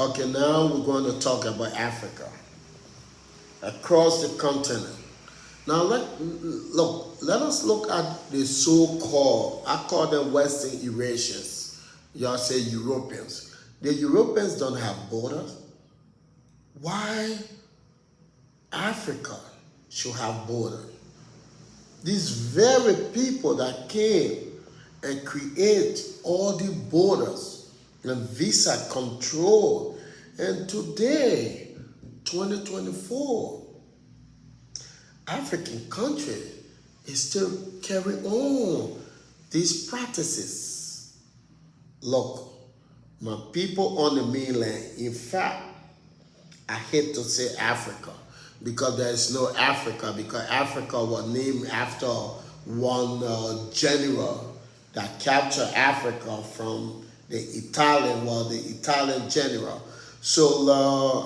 Okay, now we're going to talk about Africa across the continent. Now let us look at the so-called, I call them Western Eurasians. Y'all say Europeans. The Europeans don't have borders. Why Africa should have borders? These very people that came and create all the borders and visa control, and today, 2024, African country is still carrying on these practices. Look, my people on the mainland, in fact, I hate to say Africa because there is no Africa, because Africa was named after one general that captured Africa from the Italian general. So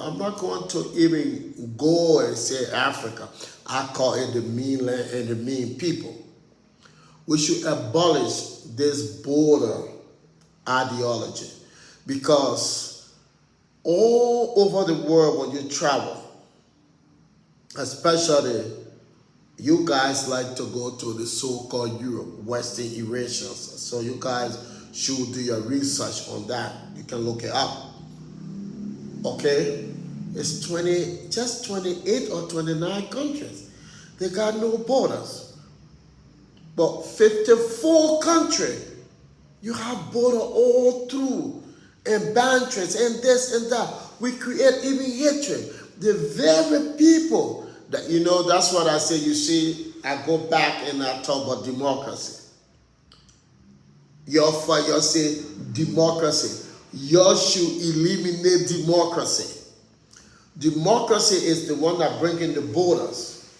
I'm not going to even go and say Africa. I call it the mainland and the main people. We should abolish this border ideology, because all over the world when you travel, especially you guys like to go to the so-called Europe, Western Eurasians. So you guys should do your research on that. You can look it up. Okay? It's just 28 or 29 countries. They got no borders. But 54 countries, you have border all through, and boundaries, and this and that. We create even hatred. The very people that, that's what I say. You see, I go back and I talk about democracy. You say democracy. You should eliminate democracy. Democracy is the one that brings in the borders,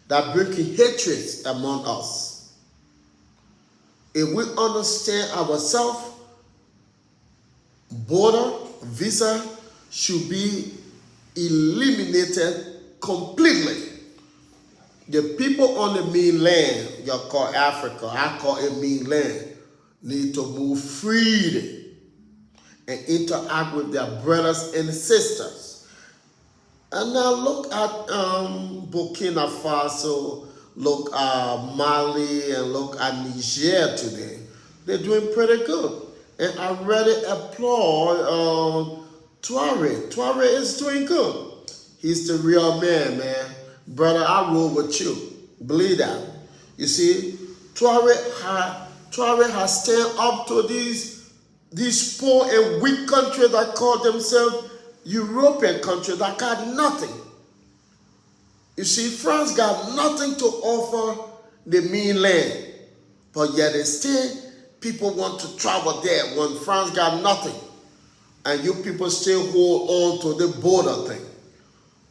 that brings in hatred among us. If we understand ourselves, border, visa should be eliminated completely. The people on the mainland, you call Africa, I call it mainland, need to move freely and interact with their brothers and sisters. And now look at Burkina Faso, look at Mali, and look at Niger today. They're doing pretty good. And I really applaud Touare. Touare is doing good. He's the real man. Brother, I roll with you. Believe that. You see, Touare has stand up to these poor and weak countries that call themselves European countries that got nothing. You see, France got nothing to offer the mainland. But yet still, people want to travel there when France got nothing. And you people still hold on to the border thing.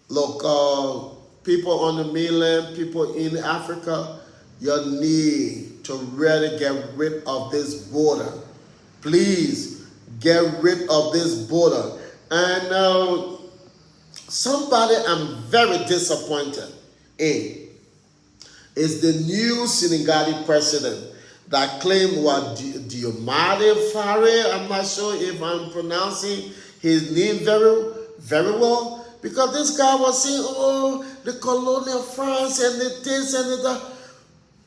Look, people on the mainland, people in Africa, you need to really get rid of this border. Please, get rid of this border. And somebody I'm very disappointed in is the new Senegalese president that claimed Diomaye Faye. I'm not sure if I'm pronouncing his name very well, because this guy was saying, oh, the colonial France and the this and the that.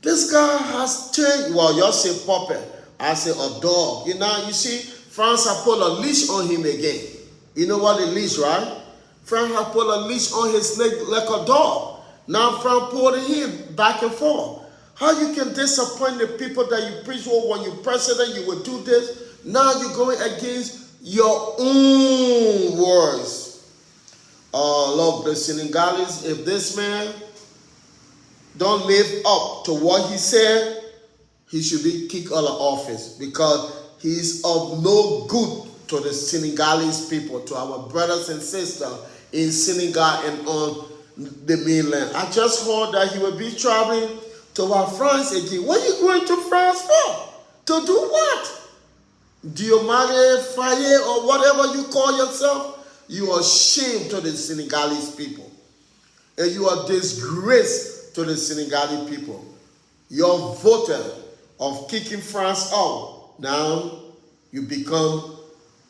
This guy has turned, well, you say puppet, I say a dog. You see, France has put a leash on him again. You know what a leash, right? France has put a leash on his leg like a dog. Now France pulling him back and forth. How you can disappoint the people that you preach, well, when you're president, you will do this. Now you're going against your own words. Look, the Senegalese, if this man don't live up to what he said, he should be kicked out of office, because he's of no good to the Senegalese people, to our brothers and sisters in Senegal and on the mainland. I just heard that he will be traveling to France again. What are you going to France for? To do what? Diomaye Faye or whatever you call yourself? You are shame to the Senegalese people. And you are disgrace to the Senegalese people. Your voter of kicking France out, now you become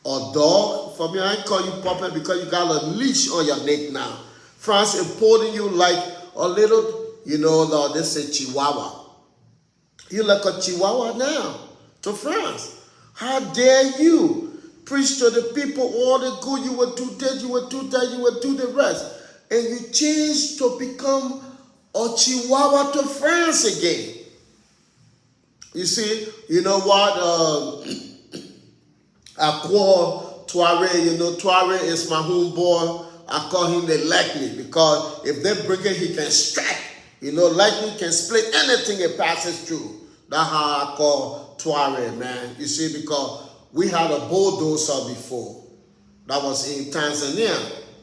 a dog For me, I call you puppet because you got a leash on your neck now. France importing you like a little, they say Chihuahua. You like a Chihuahua now to France. How dare you preach to the people all the good, you will do that, you will do that, you will do the rest. And you change to become a Chihuahua to France again. You see, you know what? I call Tuareg, Tuareg is my homeboy. I call him the Lightning because if they bring it, he can strike. Lightning can split anything it passes through. That's how I call Tuareg, man. You see, because we had a bulldozer before. That was in Tanzania,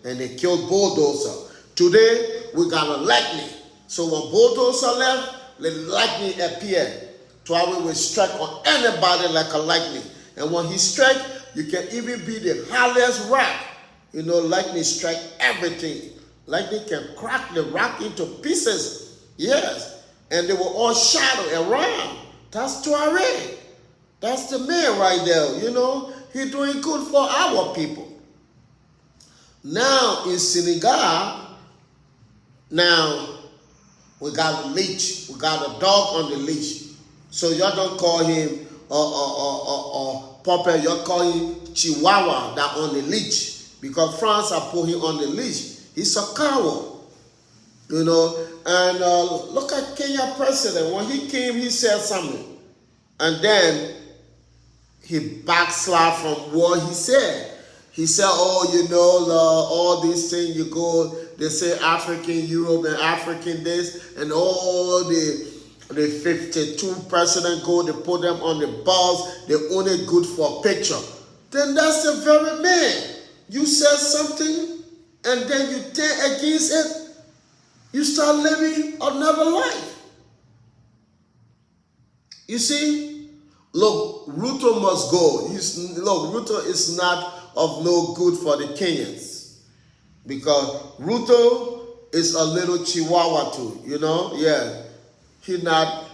and they killed bulldozer. Today, we got a Lightning. So when bulldozer left, the Lightning appeared. Tuareg will strike on anybody like a lightning. And when he strike, you can even be the highest rock. Lightning strike everything. Lightning can crack the rock into pieces. Yes. And they will all shadow around. That's Tuareg. That's the man right there. He's doing good for our people. Now in Senegal, we got a leash. We got a dog on the leash. So y'all don't call him puppet, y'all call him Chihuahua that on the leash. Because France have put him on the leash. He's a coward. And look at Kenya president. When he came, he said something. And then he backslid from what he said. He said, all these things you go, they say African Europe and African this, and all the 52 president go, they put them on the bus, they only good for a picture. Then that's the very man. You said something, and then you turn against it, you start living another life. You see? Look, Ruto must go. Ruto is not of no good for the Kenyans. Because Ruto is a little Chihuahua too, Yeah. He not,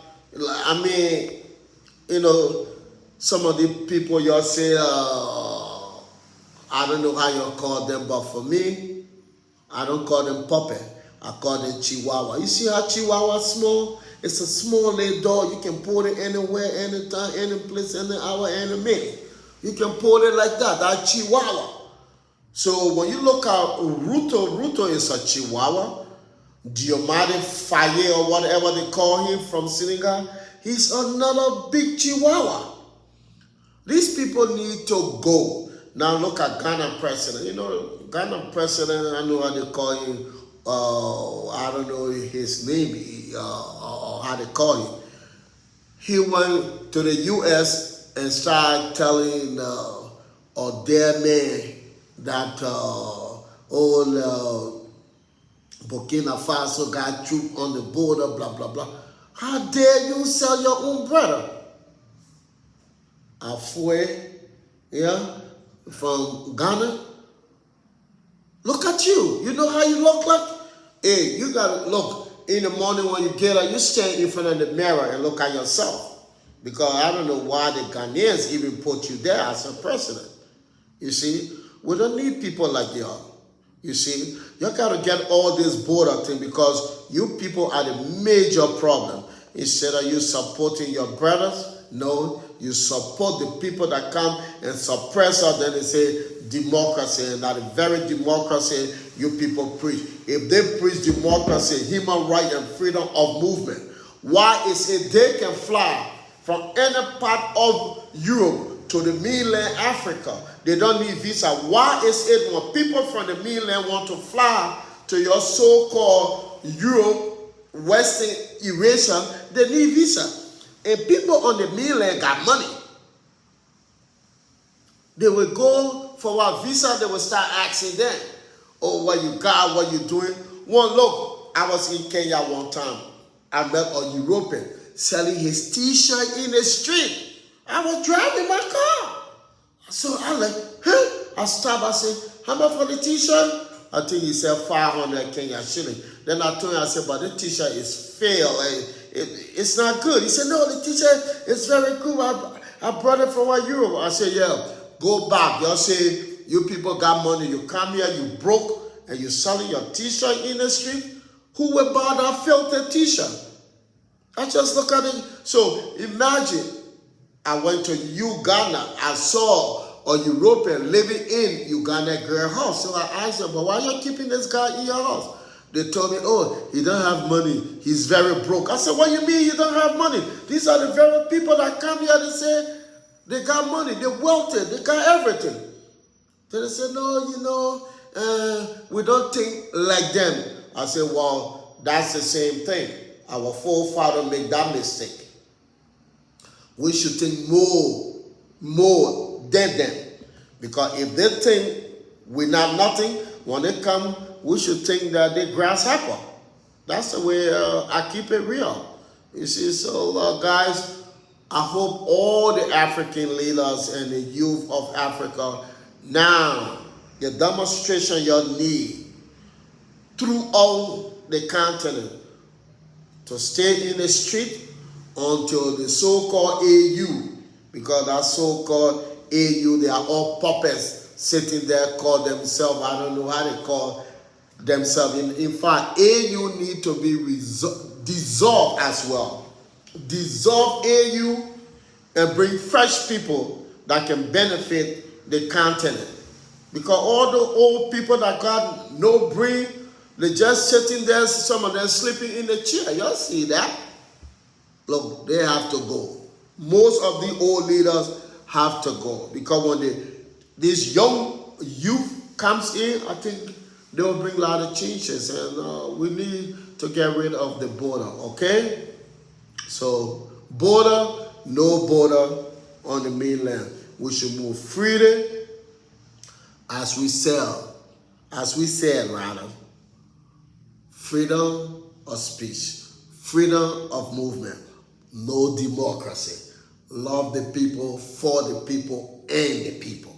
some of the people y'all say, I don't know how you call them, but for me, I don't call them puppet. I call them Chihuahua. You see how Chihuahua small? It's a small little dog. You can put it anywhere, anytime, any place, any hour, any minute. You can put it like that. That's Chihuahua. So when you look at Ruto is a Chihuahua. Diomade Faye or whatever they call him from Senegal, he's another big Chihuahua. These people need to go. Now look at Ghana president. Ghana president, I know how they call him. I don't know his name or how they call him. He went to the U.S. and started telling their man that Burkina Faso got troops on the border, blah, blah, blah. How dare you sell your own brother? Afwe, from Ghana. Look at you. You know how you look like? Hey, you got to look. In the morning when you get up, you stand in front of the mirror and look at yourself. Because I don't know why the Ghanaians even put you there as a president. You see? We don't need people like y'all. You see, you got to get all this border thing because you people are the major problem. Instead of you supporting your brothers, no, you support the people that come and suppress us. Then they say democracy, and that very democracy you people preach. If they preach democracy, human right and freedom of movement, why is it they can fly from any part of Europe to the mainland Africa? They don't need visa. Why is it when people from the mainland want to fly to your so-called Europe, Western Eurasia, they need visa? And people on the mainland got money. They will go for a visa, they will start asking them, oh, what you got, what you doing? One, look, I was in Kenya one time. I met a European selling his t-shirt in the street. I was driving my car. So I like, I stopped, I said, how much for the t-shirt? I think he said 500 Kenya shilling. Then I told him, I said, but the t-shirt is fail. It's not good. He said, no, the t-shirt is very good. I brought it from Europe. I said, yeah, go back. Y'all say you people got money, you come here, you broke, and you selling your t-shirt in the street, who will buy that filthy t-shirt? I just look at it. So imagine I went to Uganda, I saw a European living in Uganda girl house. So I asked them, but why are you keeping this guy in your house? They told me, oh, he don't have money. He's very broke. I said, what do you mean he don't have money? These are the very people that come here to say they got money, they're wealthy, they got everything. Then they said, no, you know, we don't think like them. I said, well, that's the same thing. Our forefathers made that mistake. We should think more than them. Because if they think we're not nothing, when they come, we should think that they're grasshopper. That's the way I keep it real. You see, so guys, I hope all the African leaders and the youth of Africa, now, the demonstration you need throughout the continent to stay in the street until the so-called AU, because that so-called AU, they are all puppets sitting there, call themselves, I don't know how they call themselves. In fact, AU need to be dissolved as well. Dissolve AU and bring fresh people that can benefit the continent. Because all the old people that got no brain, they're just sitting there, some of them sleeping in the chair. Y'all see that? Look, they have to go. Most of the old leaders have to go. Because when this young youth comes in, I think they will bring a lot of changes. And we need to get rid of the border, okay? So, border, no border on the mainland. We should move freely as we said, rather. Freedom of speech, freedom of movement, no democracy. Love the people, for the people, and the people.